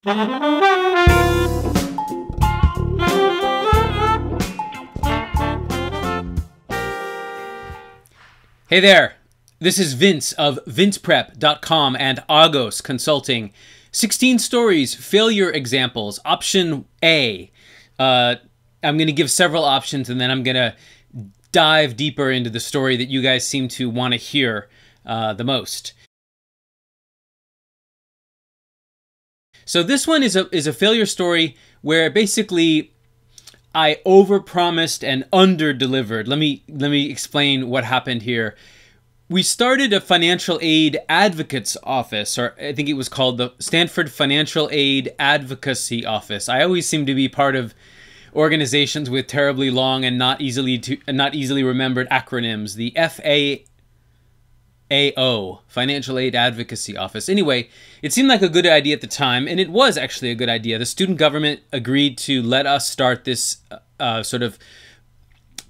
Hey there, this is Vince of vinceprep.com and Agos Consulting. 16 stories, failure examples. Option A. I'm going to give several options and then I'm going to dive deeper into the story that you guys seem to want to hear the most. So this one is a failure story where basically I overpromised and under-delivered. Let me explain what happened here. We started a financial aid advocates office, or I think it was called the Stanford Financial Aid Advocacy Office. I always seem to be part of organizations with terribly long and not easily remembered acronyms. The FAAO, Financial Aid Advocacy Office. Anyway, it seemed like a good idea at the time, and it was actually a good idea. The student government agreed to let us start this sort of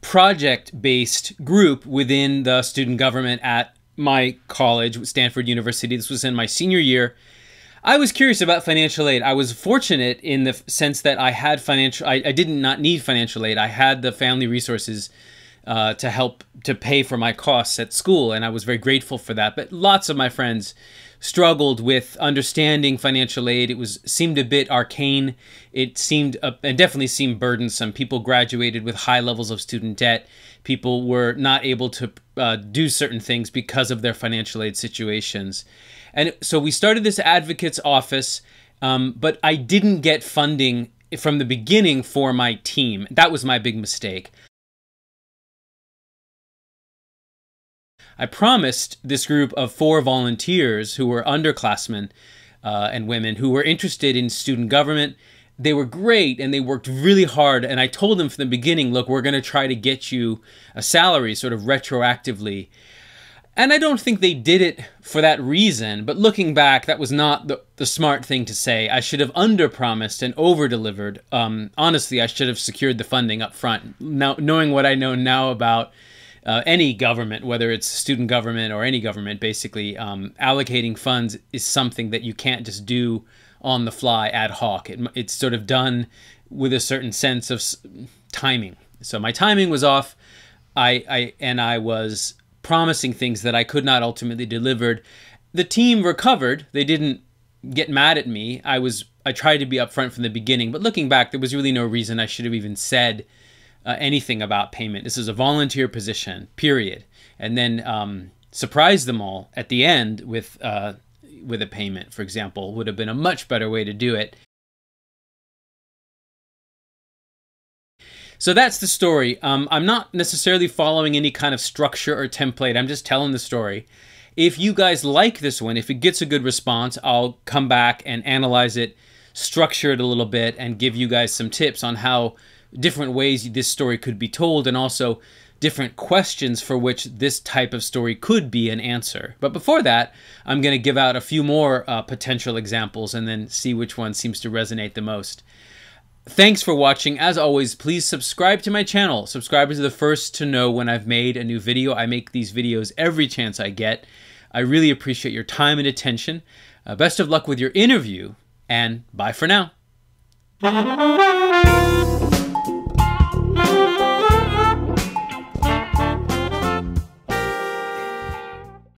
project-based group within the student government at my college, Stanford University. This was in my senior year. I was curious about financial aid. I was fortunate in the sense that I had I did not need financial aid. I had the family resources to help to pay for my costs at school, and I was very grateful for that. But lots of my friends struggled with understanding financial aid. It seemed a bit arcane. It seemed and definitely seemed burdensome. People graduated with high levels of student debt. People were not able to do certain things because of their financial aid situations. And so we started this advocates office, but I didn't get funding from the beginning for my team. That was my big mistake. I promised this group of 4 volunteers who were underclassmen and women who were interested in student government. They were great and they worked really hard. And I told them from the beginning, look, we're going to try to get you a salary sort of retroactively. And I don't think they did it for that reason. But looking back, that was not the smart thing to say. I should have under-promised and over-delivered. Honestly, I should have secured the funding up front. Now, knowing what I know now about any government, whether it's student government or any government, basically allocating funds is something that you can't just do on the fly ad hoc. It's sort of done with a certain sense of timing. So my timing was off. I was promising things that I could not ultimately deliver. The team recovered. They didn't get mad at me. I tried to be upfront from the beginning, but looking back, there was really no reason I should have even said anything about payment. This is a volunteer position, period. And then surprise them all at the end with a payment, for example, would have been a much better way to do it. So that's the story. I'm not necessarily following any kind of structure or template. I'm just telling the story. If you guys like this one, if it gets a good response, I'll come back and analyze it, structure it a little bit, and give you guys some tips on how different ways this story could be told, and also different questions for which this type of story could be an answer. But before that, I'm going to give out a few more potential examples and then see which one seems to resonate the most. Thanks for watching. As always, please subscribe to my channel. Subscribers are the first to know when I've made a new video. I make these videos every chance I get. I really appreciate your time and attention. Best of luck with your interview, and bye for now.